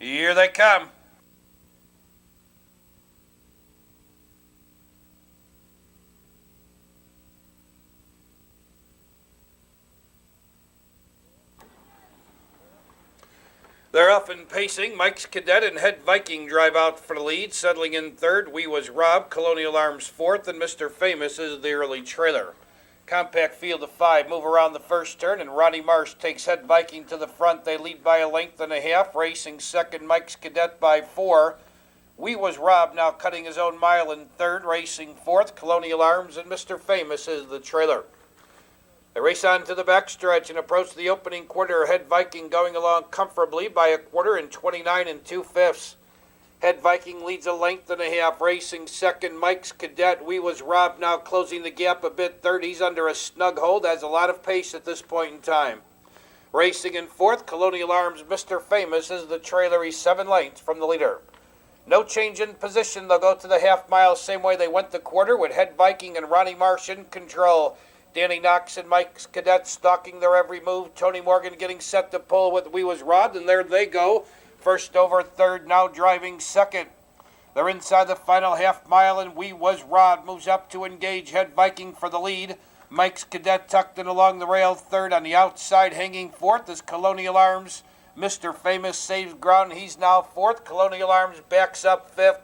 Here they come. They're off and pacing. Mike's Cadet and Head Viking drive out for the lead. Settling in third, We Was Rob. Colonial Arms fourth, and Mr. Famous is the early trailer. Compact field of five move around the first turn, and Ronnie Marsh takes Head Viking to the front. They lead by a length and a half. Racing second, Mike's Cadet by 4. We Was Rob now cutting his own mile in third. Racing fourth, Colonial Arms, and Mr. Famous is the trailer. They race on to the backstretch and approach the opening quarter. Head Viking going along comfortably by a quarter in 29 2/5. Head Viking leads a length and a half. Racing second, Mike's Cadet. We Was Rob now closing the gap a bit. Third, he's under a snug hold. Has a lot of pace at this point in time. Racing in fourth, Colonial Arms, Mr. Famous is the trailer. He's 7 lengths from the leader. No change in position. They'll go to the half mile same way they went the quarter, with Head Viking and Ronnie Marsh in control. Danny Knox and Mike's Cadet stalking their every move. Tony Morgan getting set to pull with We Was Robbed, and there they go. First over third, now driving second. They're inside the final half mile, and We Was Robbed moves up to engage Head Viking for the lead. Mike's Cadet tucked in along the rail third. On the outside, hanging fourth is Colonial Arms. Mr. Famous saves ground. He's now fourth. Colonial Arms backs up fifth.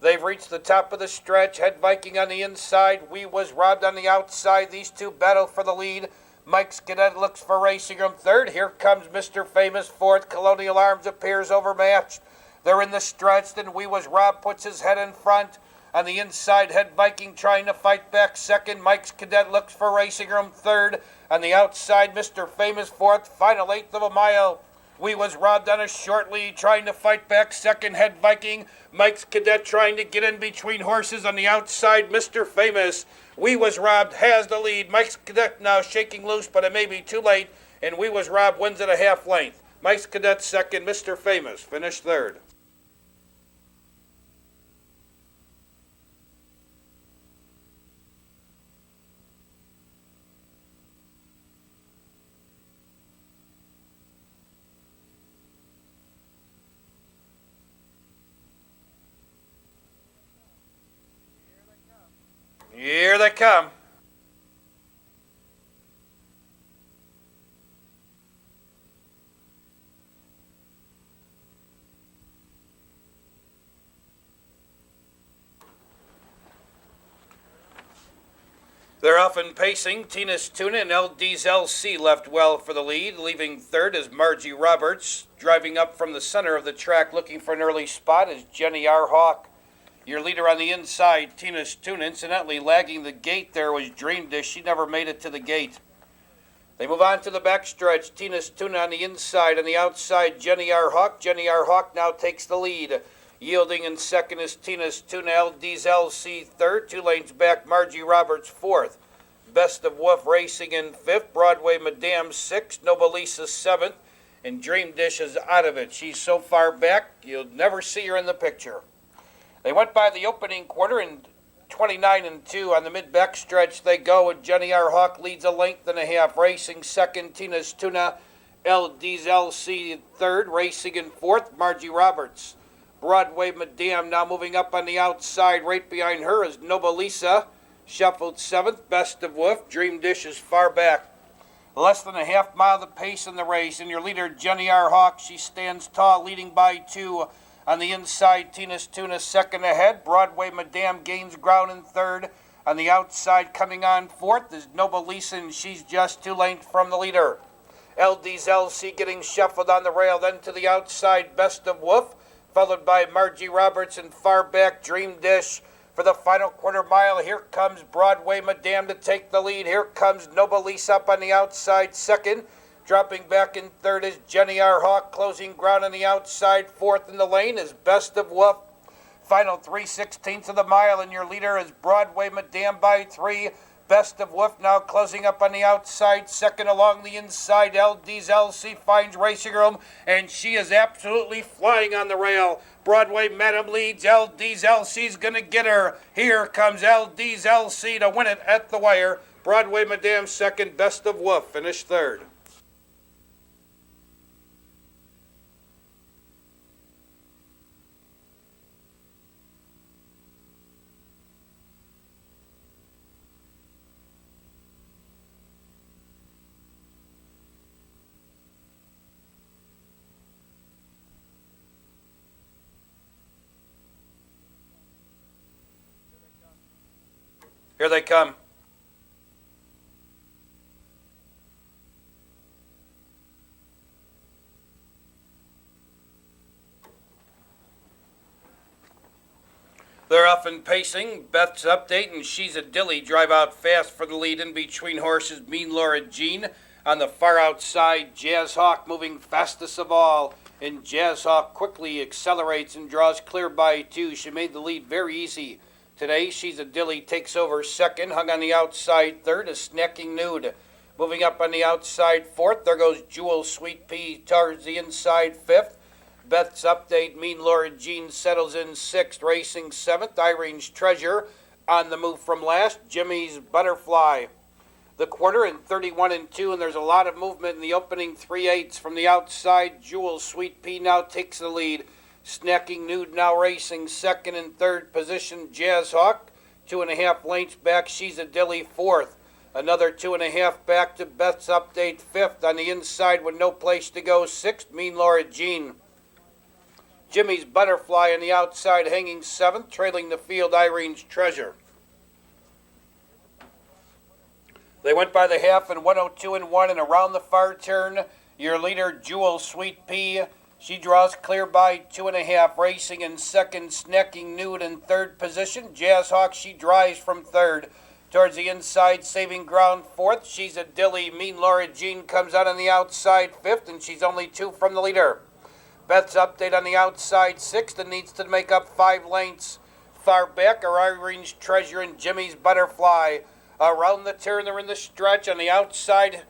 They've reached the top of the stretch. Head Viking on the inside. We Was Robbed on the outside. These two battle for the lead. Mike's Cadet looks for Racing Room third. Here comes Mr. Famous fourth. Colonial Arms appears overmatched. They're in the stretch. Then We Was Robbed puts his head in front. On the inside, Head Viking trying to fight back second. Mike's Cadet looks for Racing Room third. On the outside, Mr. Famous fourth. Final eighth of a mile. We Was Robbed on a short lead, trying to fight back second. Head Viking. Mike's Cadet trying to get in between horses. On the outside, Mr. Famous. We Was Robbed has the lead. Mike's Cadet now shaking loose, but it may be too late, and We Was Robbed wins at a half length. Mike's Cadet second, Mr. Famous finished third. Here they come. They're off and pacing. Tina's Tuna and LD's LC left well for the lead. Leaving third is Margie Roberts. Driving up from the center of the track looking for an early spot is Jenny R. Hawk. Your leader on the inside, Tina's Tuna. Incidentally, lagging the gate there was Dream Dish. She never made it to the gate. They move on to the backstretch. Tina's Tuna on the inside. On the outside, Jenny R. Hawk. Jenny R. Hawk now takes the lead. Yielding in second is Tina's Tuna. LD's LC third. 2 lanes back, Margie Roberts fourth. Best of Wolf Racing in fifth. Broadway Madame sixth. Nobalisa seventh. And Dream Dish is out of it. She's so far back, you'll never see her in the picture. They went by the opening quarter in 29 2. On the mid-back stretch they go, and Jenny R. Hawk leads a length and a half. Racing second, Tina's Tuna. LD's LC third. Racing in fourth, Margie Roberts. Broadway Madame now moving up on the outside. Right behind her is Nobalisa. Shuffled seventh, Best of Wolf. Dream Dish is far back. Less than a half mile the pace in the race. And your leader, Jenny R. Hawk, she stands tall, leading by 2. On the inside, Tina's Tuna second ahead. Broadway Madame gains ground in third. On the outside, coming on fourth is Nobalisa, and she's just 2 lengths from the leader. LD's LC getting shuffled on the rail. Then to the outside, Best of Wolf, followed by Margie Roberts, and far back, Dream Dish. For the final quarter mile, here comes Broadway Madame to take the lead. Here comes Nobalisa up on the outside second. Dropping back in third is Jenny R. Hawk. Closing ground on the outside. Fourth in the lane is Best of Wolf. Final 3/16 of the mile, and your leader is Broadway Madame by 3. Best of Wolf now closing up on the outside. Second along the inside, LD's LC finds Racing Room, and she is absolutely flying on the rail. Broadway Madam leads. LD's LC's going to get her. Here comes LD's LC to win it at the wire. Broadway Madame second. Best of Wolf finished third. Here they come. They're off and pacing. Beth's Update and She's a Dilly drive out fast for the lead in between horses. Mean Laura Jean on the far outside. Jazz Hawk moving fastest of all. And Jazz Hawk quickly accelerates and draws clear by two. She made the lead very easy today. She's a Dilly takes over second. Hung on the outside third is Snacking Nude. Moving up on the outside fourth. There goes Jewel Sweet Pea towards the inside fifth. Beth's Update, Mean Laura Jean settles in sixth, racing seventh. Irene's Treasure on the move from last. Jimmy's Butterfly. The quarter in 31 and 2, and there's a lot of movement in the opening 3/8 from the outside. Jewel Sweet Pea now takes the lead. Snacking Nude now racing second and third position. Jazz Hawk 2.5 lengths back. She's a Dilly fourth. Another 2.5 back to Beth's Update fifth. On the inside with no place to go sixth. Mean Laura Jean. Jimmy's Butterfly on the outside hanging seventh, trailing the field Irene's Treasure. They went by the half in 102 and 1, and around the far turn, your leader Jewel Sweet Pea, she draws clear by 2.5, racing in second, Snacking Nude in third position. Jazz Hawk, she drives from third. Towards the inside, saving ground fourth. She's a Dilly. Mean Laura Jean comes out on the outside fifth, and she's only 2 from the leader. Beth's Update on the outside sixth and needs to make up 5 lengths. Far back are Irene's Treasure and Jimmy's Butterfly. Around the turn, they're in the stretch. On the outside,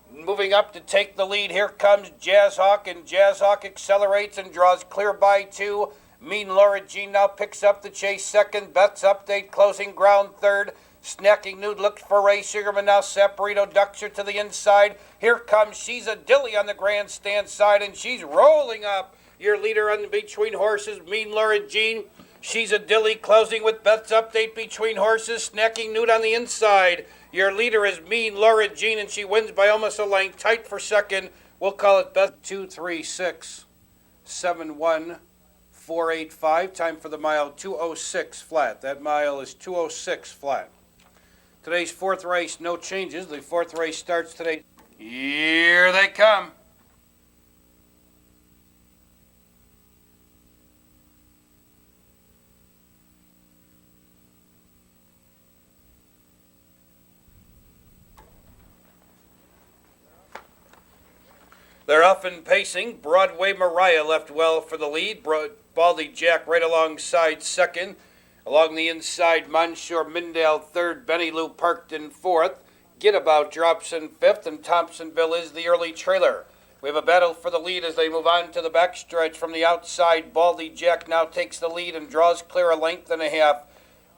moving up to take the lead. Here comes Jazz Hawk, and Jazz Hawk accelerates and draws clear by 2. Mean Laura Jean now picks up the chase second. Beth's Update closing ground third. Snacking Nude looks for Ray Sugarman. Now Saporito ducks her to the inside. Here comes She's a Dilly on the grandstand side, and she's rolling up. Your leader on the between horses, Mean Laura Jean. She's a Dilly closing with Beth's Update between horses. Snacking Nude on the inside. Your leader is Mean Laura Jean, and she wins by almost a length. Tight for second. We'll call it Beth 23671-485. Time for the mile 206 flat. That mile is 206 flat. Today's fourth race, no changes. The fourth race starts today. Here they come. They're off and pacing. Broadway Mariah left well for the lead. Baldy Jack right alongside second. Along the inside, Monsieur Mindale third, Benny Lou parked in fourth. Get About drops in fifth, and Thompsonville is the early trailer. We have a battle for the lead as they move on to the backstretch. From the outside, Baldy Jack now takes the lead and draws clear a length and a half.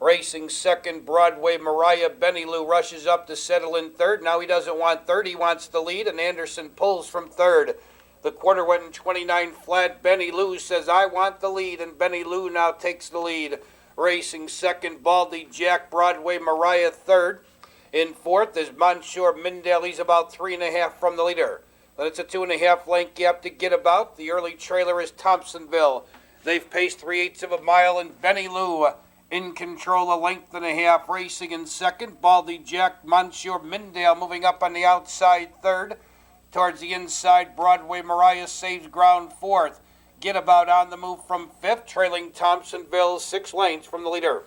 Racing second, Broadway Mariah. Benny Lou rushes up to settle in third. Now he doesn't want third, he wants the lead, and Anderson pulls from third. The quarter went in 29 flat. Benny Lou says, I want the lead, and Benny Lou now takes the lead. Racing second, Baldy Jack. Broadway Mariah third. In fourth is Monsieur Mindale. He's about 3.5 from the leader. Then it's a 2.5 length gap to Get About. The early trailer is Thompsonville. They've paced 3/8 of a mile, and Benny Lou in control, a length and a half. Racing in second, Baldy Jack. Monsieur Mindale moving up on the outside third. Towards the inside, Broadway Mariah saves ground fourth. Get About on the move from fifth, trailing Thompsonville 6 lengths from the leader.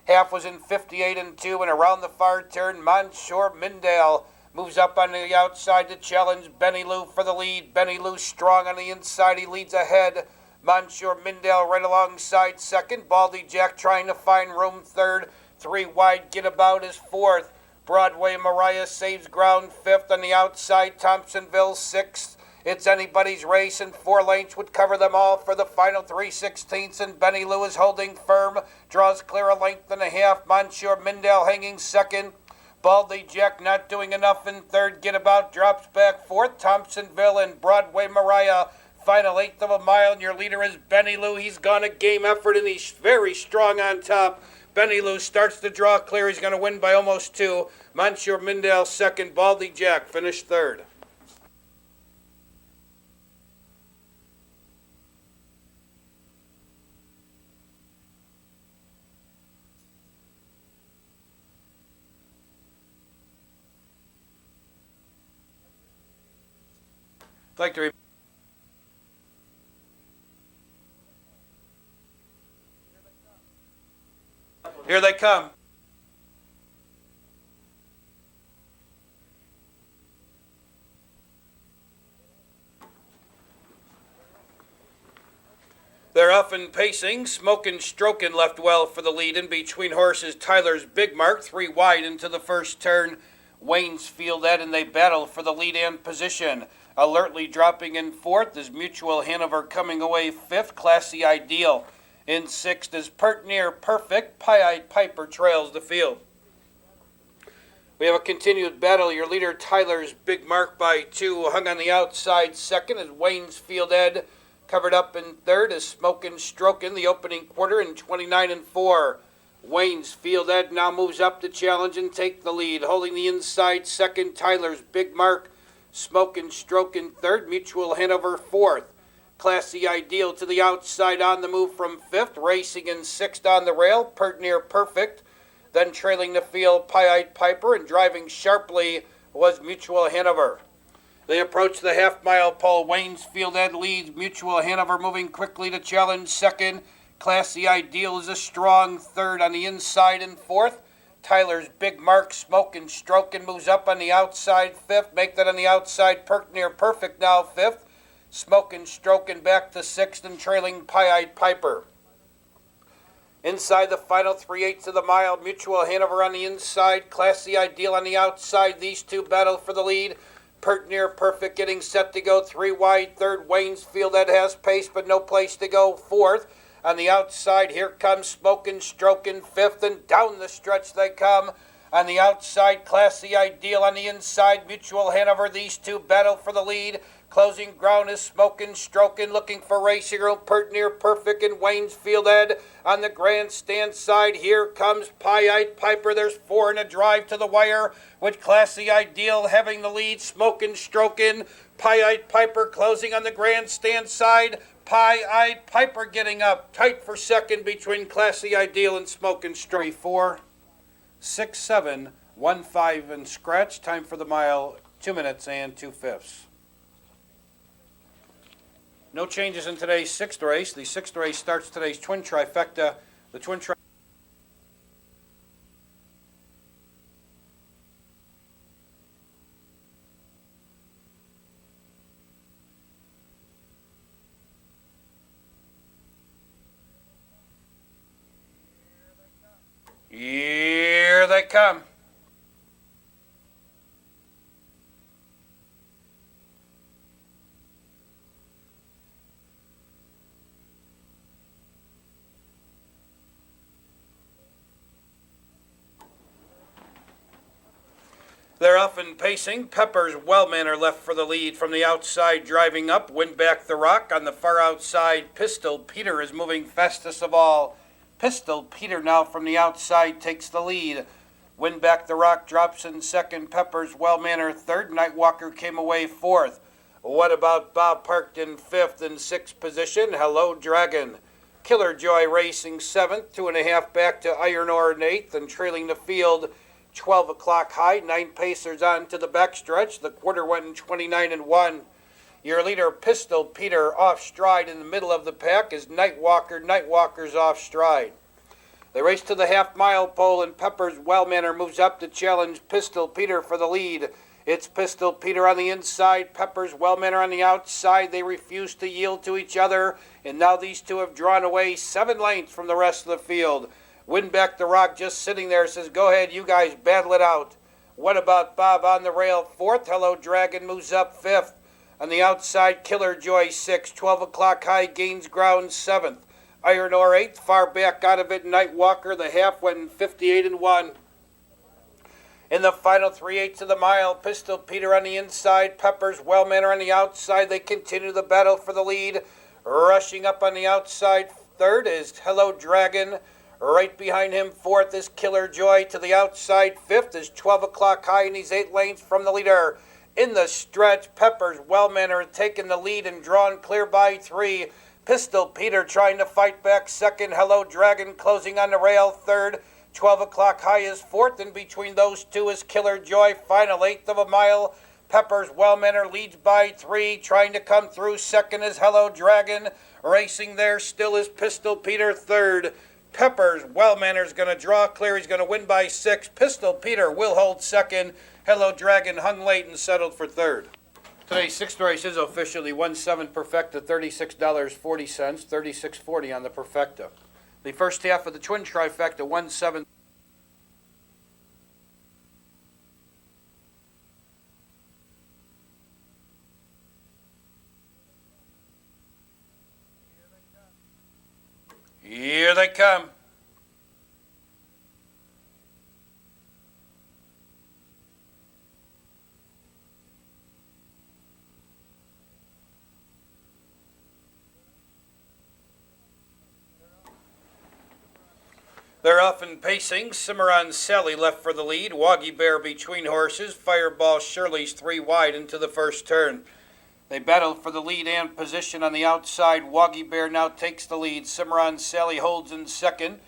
Half was in 58 and 2, and around the far turn, Monsieur Mindale moves up on the outside to challenge Benny Lou for the lead. Benny Lou strong on the inside, he leads ahead. Monsieur Mindale right alongside second. Baldy Jack trying to find room third. 3 wide, Get About is fourth. Broadway Mariah saves ground fifth. On the outside, Thompsonville sixth. It's anybody's race, and 4 lengths would cover them all for the final 3/16, and Benny Lou is holding firm, draws clear a length and a half. Monsieur Mindale hanging second. Baldy Jack not doing enough in third. Get About drops back fourth. Thompsonville and Broadway Mariah. Final 1/8 of a mile, and your leader is Benny Lou. He's gone a game effort, and he's very strong on top. Benny Lou starts to draw clear. He's going to win by almost 2. Monsieur Mindale second. Baldy Jack finished third. I'd like to Here they come. They're often pacing, smoking, stroking left well for the lead in between horses. Tyler's Big Mark, 3 wide into the first turn. Wayne's Field Ed, and they battle for the lead and position. Alertly dropping in fourth is Mutual Hanover coming away fifth. Classy Ideal in sixth is Pert Near Perfect. Pie-Eyed Piper trails the field. We have a continued battle. Your leader, Tyler's Big Mark, by 2. Hung on the outside second is Wayne's Field Ed. Covered up in third is Smokin' Strokin', the opening quarter in 29-4. Wayne's Field Ed now moves up to challenge and take the lead. Holding the inside second, Tyler's Big Mark. Smokin' Strokin' third, Mutual Hanover fourth. Classy Ideal to the outside on the move from fifth. Racing in sixth on the rail, Pert Near Perfect. Then trailing the field, Pie-Eyed Piper, and driving sharply was Mutual Hanover. They approach the half-mile pole. Wayne's Field Ed leads. Mutual Hanover moving quickly to challenge second. Classy Ideal is a strong third on the inside and fourth. Tyler's Big Mark, Smokin' Strokin' moves up on the outside fifth. Make that on the outside, Pert Near Perfect now fifth. Smokin' Strokin' back to sixth and trailing Pie-Eyed Piper. Inside the final 3/8 of the mile, Mutual Hanover on the inside, Classy Ideal on the outside. These two battle for the lead. Pert Near Perfect getting set to go 3 wide. Third, Wayne's Field Ed has pace but no place to go. Fourth, on the outside, here comes Smokin' Strokin'. Fifth, and down the stretch they come. On the outside, Classy Ideal. On the inside, Mutual Hanover. These two battle for the lead. Closing ground is Smokin' Strokin', looking for racing room. Pert Near Perfect and Wayne's Field Ed. On the grandstand side, here comes Pie-Eyed Piper. There's 4 in a drive to the wire, with Classy Ideal having the lead. Smokin' Strokin', Pie-Eyed Piper closing on the grandstand side. Pie-Eyed Piper getting up tight for second between Classy Ideal and Smokin' Strokin'. 4, 6, 7, 1, 5, and scratch. Time for the mile, 2 minutes and 2/5. No changes in today's sixth race. The sixth race starts today's twin trifecta. The twin trifecta. Here they come. They're often pacing. Pepper's Wellman are left for the lead from the outside, driving up. Win Back the Rock on the far outside. Pistol Peter is moving fastest of all. Pistol Peter now from the outside takes the lead. Win Back the Rock drops in second. Pepper's Wellman third. Nightwalker came away fourth. What About Bob parked in fifth and sixth position? Hello Dragon. Killer Joy racing seventh. 2.5 back to Iron Ore in eighth, and trailing the field 12 o'clock high. 9 pacers on to the backstretch. The quarter went in 29-1. Your leader, Pistol Peter, off stride in the middle of the pack is Nightwalker. Nightwalker's off stride. They race to the half-mile pole, and Pepper's Wellmanor moves up to challenge Pistol Peter for the lead. It's Pistol Peter on the inside, Pepper's Wellmanor on the outside. They refuse to yield to each other, and now these two have drawn away 7 lengths from the rest of the field. Win Back the Rock just sitting there says, go ahead, you guys battle it out. What About Bob on the rail fourth? Hello Dragon moves up fifth. On the outside, Killer Joy sixth. 12 o'clock high gains ground seventh. Iron Ore eighth. Far back out of it, Nightwalker. The half went in 58-1. In the final 3/8 of the mile, Pistol Peter on the inside, Pepper's Wellmanor on the outside. They continue the battle for the lead. Rushing up on the outside, third is Hello Dragon. Right behind him, fourth is Killer Joy. To the outside, fifth is 12 o'clock high, and he's 8 lengths from the leader. In the stretch, Pepper's Wellmanor taking the lead and drawn clear by 3. Pistol Peter trying to fight back second. Hello Dragon closing on the rail third. 12 o'clock high is fourth, and between those two is Killer Joy. Final 1/8 of a mile. Peppers Wellmanor leads by 3. Trying to come through second is Hello Dragon. Racing there still is Pistol Peter third. Peppers Wellmanor's going to draw clear. He's going to win by 6. Pistol Peter will hold second. Hello Dragon hung late and settled for third. Today's sixth race is officially 1-7 Perfecta, $36.40, $36.40 on the Perfecta. The first half of the Twin Trifecta, 1-7. Here they come. They're off and pacing. Cimarron Sally left for the lead. Woggy Bear between horses. Fireball Shirley's 3 wide into the first turn. They battle for the lead and position on the outside. Woggy Bear now takes the lead. Cimarron Sally holds in second.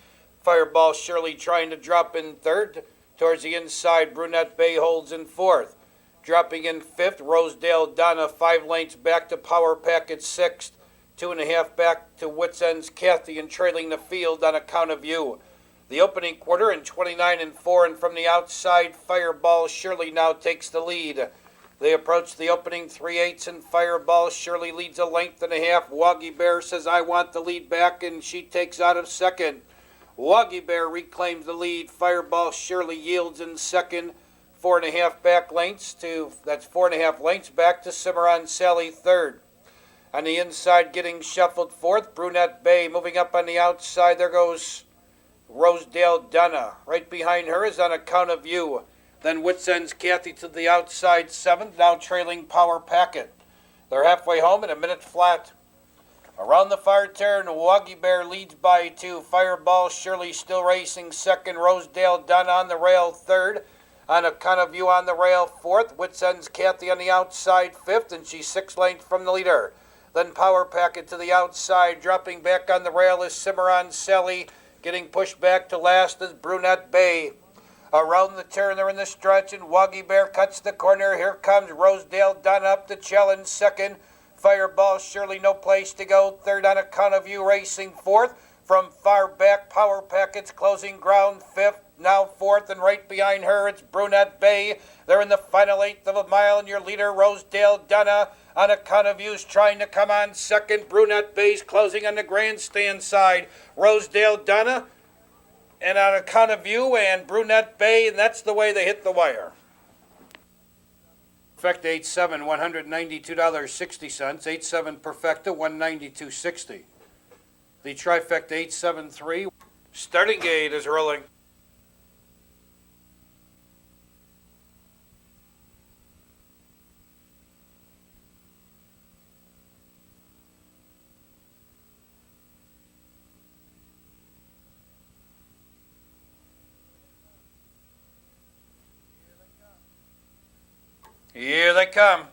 Fireball Shirley trying to drop in third. Towards the inside, Brunette Bay holds in fourth. Dropping in fifth, Rosedale Donna 5 lengths back to Power Pack at sixth. 2.5 back to Wits End's Kathy and trailing the field on account of you. The opening quarter in 29-4, and from the outside, Fireball Shirley now takes the lead. They approach the opening 3/8, and Fireball Shirley leads a length and a half. Woggy Bear says, I want the lead back, and she takes out of second. Woggy Bear reclaims the lead. Fireball Shirley yields in second. 4.5 back lengths that's 4.5 lengths back to Cimarron Sally third. On the inside, getting shuffled fourth, Brunette Bay. Moving up on the outside, there goes Rosedale Donna. Right behind her is On Account of You. Then Wits End's Kathy to the outside seventh, now trailing Power Packet. They're halfway home in a minute flat. Around the far turn, Woggy Bear leads by 2. Fireball Shirley still racing second. Rosedale Donna on the rail third. On Account of You on the rail fourth. Wits End's Kathy on the outside fifth, and she's 6 lengths from the leader. Then Power Packet to the outside. Dropping back on the rail is Cimarron Sally. Getting pushed back to last is Brunette Bay. Around the turn, they're in the stretch, and Woggy Bear cuts the corner. Here comes Rosedale Donna up to challenge second. Fireball Shirley no place to go. Third On Account of You racing fourth. From far back, Power Packets closing ground fifth. Now fourth, and right behind her, it's Brunette Bay. They're in the final 1/8 of a mile, and your leader, Rosedale Donna, On Account of You's trying to come on second. Brunette Bay's closing on the grandstand side. Rosedale Donna and On Account of You and Brunette Bay, and that's the way they hit the wire. Perfecta 8-7, $192.60. 8-7 Perfecta, $192.60. The Trifecta 8-7-3. Starting gate is rolling. Here they come.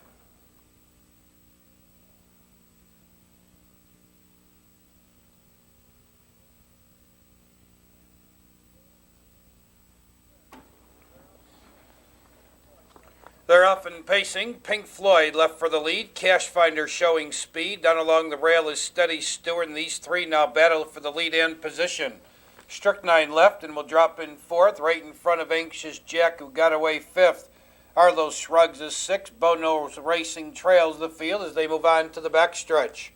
They're off and pacing. Pink Floyd left for the lead. Cash Finder showing speed. Down along the rail is Steady Stewart, and these 3 now battle for the lead and position. Strychnine left and will drop in fourth, right in front of Anxious Jack, who got away fifth. Arlo Shrugs is 6. Bono's Racing trails the field as they move on to the backstretch.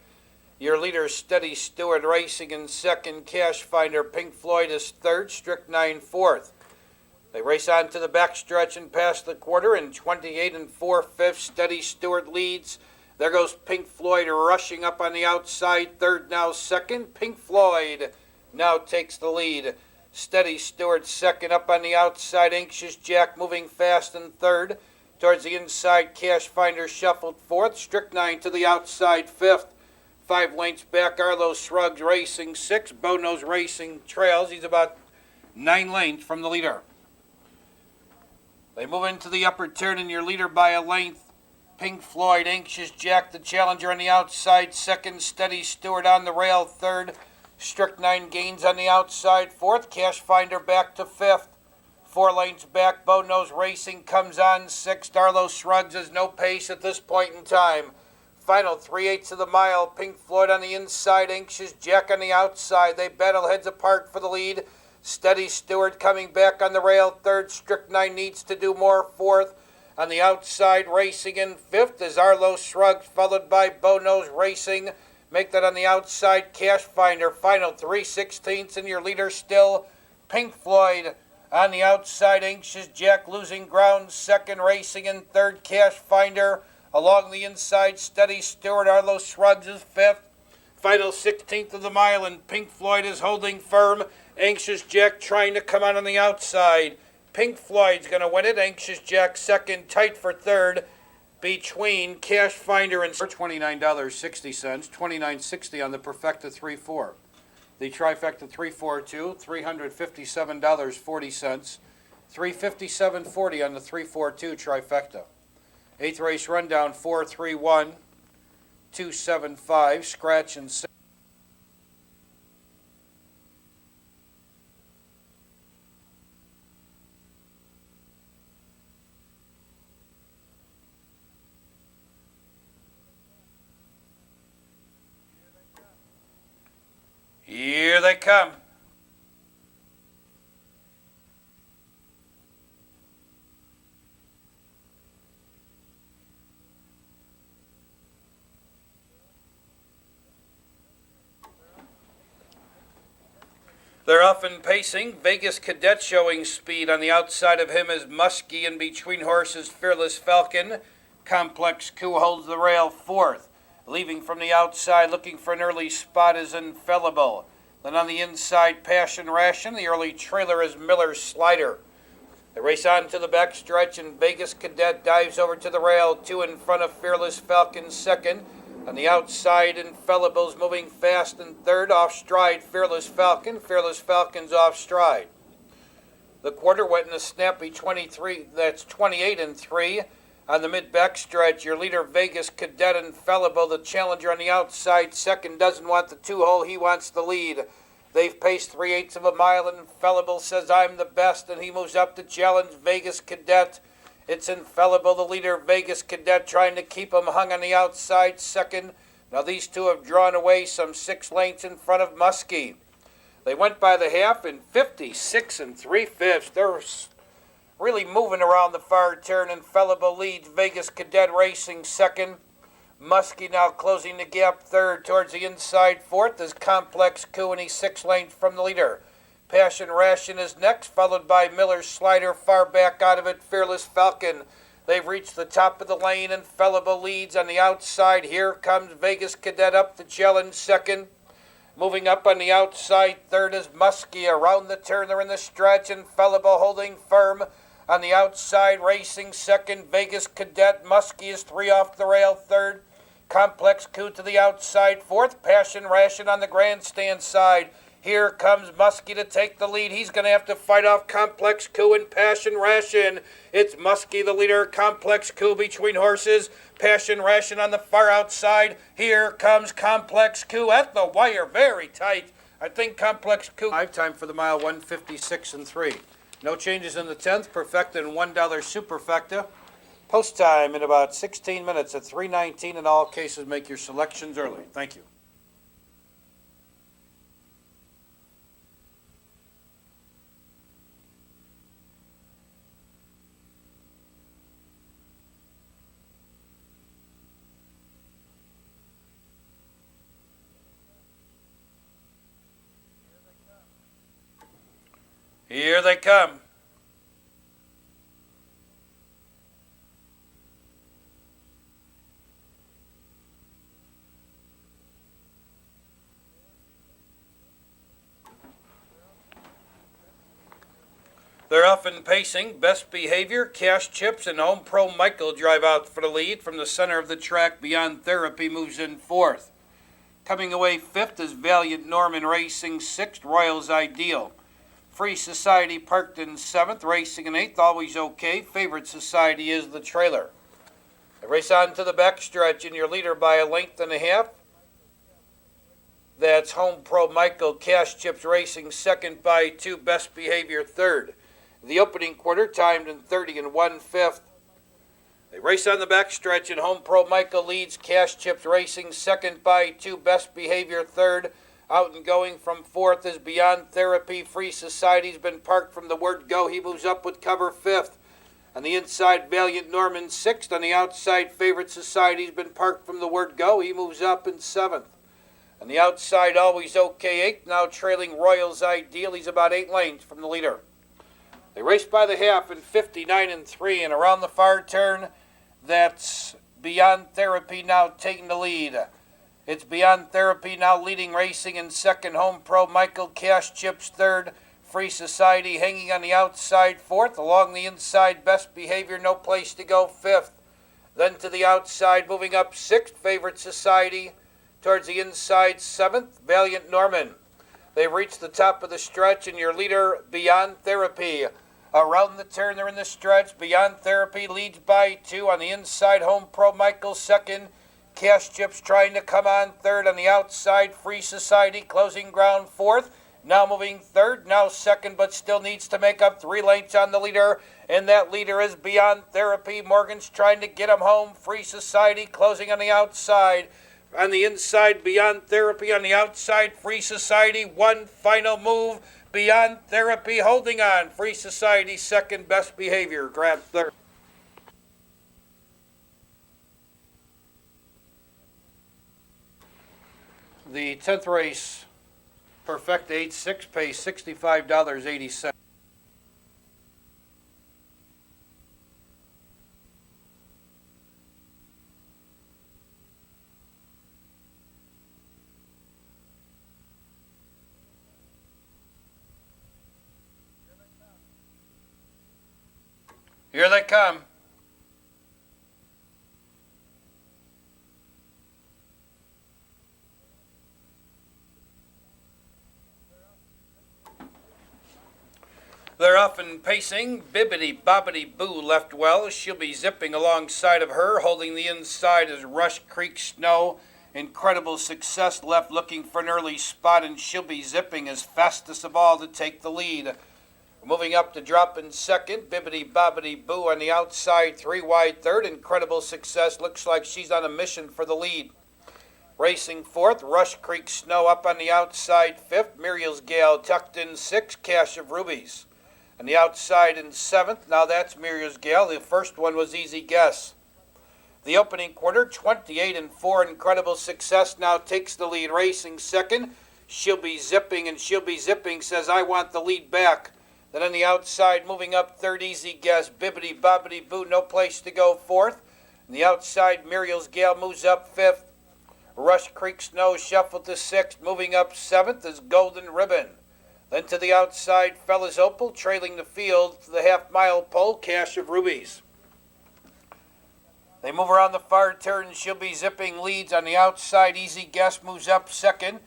Your leader, Steady Stewart, racing in second. Cash Finder, Pink Floyd is third. Strychnine fourth. They race on to the backstretch and past the quarter in 28 4/5. Steady Stewart leads. There goes Pink Floyd rushing up on the outside. Third, now second. Pink Floyd now takes the lead. Steady Stewart second. Up on the outside, Anxious Jack moving fast in third. Towards the inside, Cash Finder shuffled fourth. Strychnine to the outside fifth. 5 lengths back, Arlo Shrugs racing 6. Bono's Racing trails. He's about 9 lengths from the leader. They move into the upper turn, and your leader by a length. Pink Floyd, Anxious Jack, the challenger on the outside second. Steady Stewart on the rail third. Strychnine gains on the outside fourth. Cash Finder back to fifth. 4 lanes back, Bow Nose Racing comes on 6. Darlow Shrugs has no pace at this point in time. Final 3/8 of the mile, Pink Floyd on the inside, Anxious Jack on the outside. They battle heads apart for the lead. Steady Stewart coming back on the rail, third. Strychnine Needs to Do More, fourth. On the outside, racing in fifth is Arlo Shrugs, followed by Bow Nose Racing. Make that on the outside, Cash Finder. Final 3/16, and your leader still, Pink Floyd. On the outside, Anxious Jack losing ground, second. Racing in third, Cash Finder. Along the inside, Steady Stewart, Arlo Shrugs is fifth. Final 16th of the mile, and Pink Floyd is holding firm. Anxious Jack trying to come out on the outside. Pink Floyd's going to win it. Anxious Jack second, tight for third between Cash Finder and $29.60, $29.60 on the Perfecta 3-4. The Trifecta 3-4-2, $357.40, $357.40 on the 3-4-2 Trifecta. Eighth race rundown, 4-3-1, 2-7-5, scratch and 6. Here they come. They're often pacing. Vegas Cadet showing speed. On the outside of him is Muskie, and between horses, Fearless Falcon. Complex Coup holds the rail fourth. Leaving from the outside, looking for an early spot, is Infallible. Then on the inside, Passion Ration. The early trailer is Miller's Slider. They race on to the backstretch, and Vegas Cadet dives over to the rail. 2 in front of Fearless Falcon, second. On the outside, Infallible's moving fast in third. Off stride, Fearless Falcon. Fearless Falcon's off stride. The quarter went in a snappy 23. That's 28 and 3. On the mid backstretch, your leader Vegas Cadet, Infallible, the challenger on the outside. Second doesn't want the 2-hole, he wants the lead. They've paced 3/8 of a mile, and Infallible says, I'm the best, and he moves up to challenge Vegas Cadet. It's Infallible, the leader, Vegas Cadet, trying to keep him hung on the outside, second. Now these two have drawn away some 6 lengths in front of Muskie. They went by the half in 56 3/5. They're really moving around the far turn. Infallible leads, Vegas Cadet racing second. Muskie now closing the gap third. Towards the inside fourth is Complex Coup, and he's 6 lengths from the leader. Passion Ration is next, followed by Miller's Slider. Far back out of it, Fearless Falcon. They've reached the top of the lane. Infallible leads on the outside. Here comes Vegas Cadet up to challenge second. Moving up on the outside, third is Muskie. Around the turn, they're in the stretch. Infallible holding firm. On the outside, racing second, Vegas Cadet. Muskie is 3 off the rail, third. Complex Coup to the outside, fourth. Passion Ration on the grandstand side. Here comes Muskie to take the lead. He's going to have to fight off Complex Coup and Passion Ration. It's Muskie, the leader. Complex Coup between horses. Passion Ration on the far outside. Here comes Complex Coup at the wire. Very tight. I think Complex Coup. Time for the mile, 156 3. No changes in the 10th. Perfecta and $1 Superfecta. Post time in about 16 minutes at 3:19. In all cases, make your selections early. Thank you. Here they come. They're often pacing. Best Behavior, Cash Chips, and Home Pro Michael drive out for the lead. From the center of the track, Beyond Therapy moves in fourth. Coming away fifth is Valiant Norman racing sixth, Royals Ideal. Free Society parked in seventh, racing in eighth, Always Okay. Favorite Society is the trailer. They race on to the backstretch, and your leader by a length and a half. That's Home Pro Michael. Cash Chips racing second by 2, Best Behavior third. The opening quarter timed in 30 1/5. They race on the backstretch, and Home Pro Michael leads. Cash Chips Racing second by 2. Best Behavior third. Out and going from fourth is Beyond Therapy. Free Society's been parked from the word go. He moves up with cover fifth. On the inside, Valiant Norman sixth. On the outside, Favorite Society's been parked from the word go. He moves up in seventh. On the outside, Always Okay eighth. Now trailing Royals Ideal. He's about 8 lengths from the leader. They race by the half in 59 3, and around the far turn, that's Beyond Therapy now taking the lead. It's Beyond Therapy now leading racing in second. Home Pro Michael, Cash Chips third. Free Society hanging on the outside fourth. Along the inside, Best Behavior, No Place to Go fifth. Then to the outside, moving up sixth, Favorite Society. Towards the inside, seventh, Valiant Norman. They've reached the top of the stretch, and your leader, Beyond Therapy. Around the turn, they're in the stretch. Beyond Therapy leads by 2. On the inside, Home Pro Michael second. Cash Chips trying to come on third. On the outside, Free Society closing ground fourth. Now moving third, now second, but still needs to make up 3 lengths on the leader. And that leader is Beyond Therapy. Morgan's trying to get him home. Free Society closing on the outside. On the inside, Beyond Therapy. On the outside, Free Society. One final move. Beyond Therapy holding on. Free Society second. Best Behavior grabs third. The 10th race, Perfect 8-6, pays $65.80. Here they come. They're off and pacing. Bibbidi Bobbidi Boo left well. She'll be zipping alongside of her. Holding the inside is Rush Creek Snow. Incredible Success left looking for an early spot, and she'll be zipping as fastest of all to take the lead. Moving up to drop in second, Bibbidi Bobbidi Boo on the outside, 3 wide third. Incredible Success looks like she's on a mission for the lead. Racing fourth, Rush Creek Snow up on the outside fifth. Muriel's Gale tucked in sixth, Cache of Rubies. On the outside in seventh, now that's Muriel's Gale. The first one was Easy Guess. The opening quarter, 28 4, Incredible Success now takes the lead. Racing second, She'll Be Zipping, and She'll Be Zipping says, I want the lead back. Then on the outside, moving up third, Easy Guess. Bibbidi Bobbidi Boo, No Place to Go fourth. On the outside, Muriel's Gale moves up fifth. Rush Creek Snow shuffled to sixth. Moving up seventh is Golden Ribbon. Then to the outside, Fella's Opal, trailing the field to the half-mile pole, Cache of Rubies. They move around the far turn. She'll Be Zipping leads. On the outside, Easy Guess moves up second.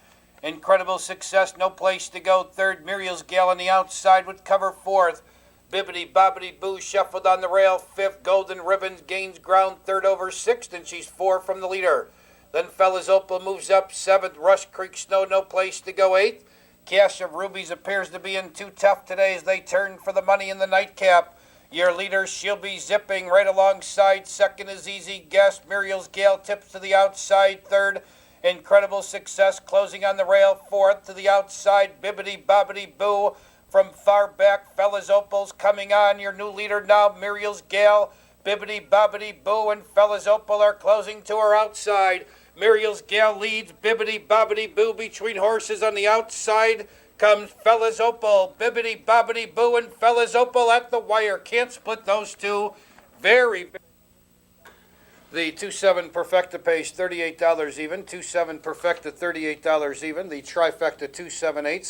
Incredible Success, No Place to Go third. Muriel's Gale on the outside would cover fourth. Bibbidi Bobbidi Boo shuffled on the rail fifth. Golden Ribbon gains ground third over sixth, and she's 4 from the leader. Then Fella's Opal moves up seventh. Rush Creek Snow, No Place to Go eighth. Cache of Rubies appears to be in too tough today as they turn for the money in the nightcap. Your leader, She'll Be Zipping right alongside. Second is Easy Guess. Muriel's Gale tips to the outside third. Incredible Success closing on the rail fourth. To the outside, Bibbidi Bobbidi Boo. From far back, Fella's Opal's coming on. Your new leader now, Muriel's Gale. Bibbidi Bobbidi Boo and Fella's Opal are closing to her outside. Muriel's Gale leads. Bibbidi Bobbidi Boo between horses. On the outside comes Fella's Opal. Bibbidi Bobbidi Boo and Fella's Opal at the wire. Can't split those two. Very. The 2-7 Perfecta pays $38 even. 2-7 Perfecta $38 even. The Trifecta 2-7-8.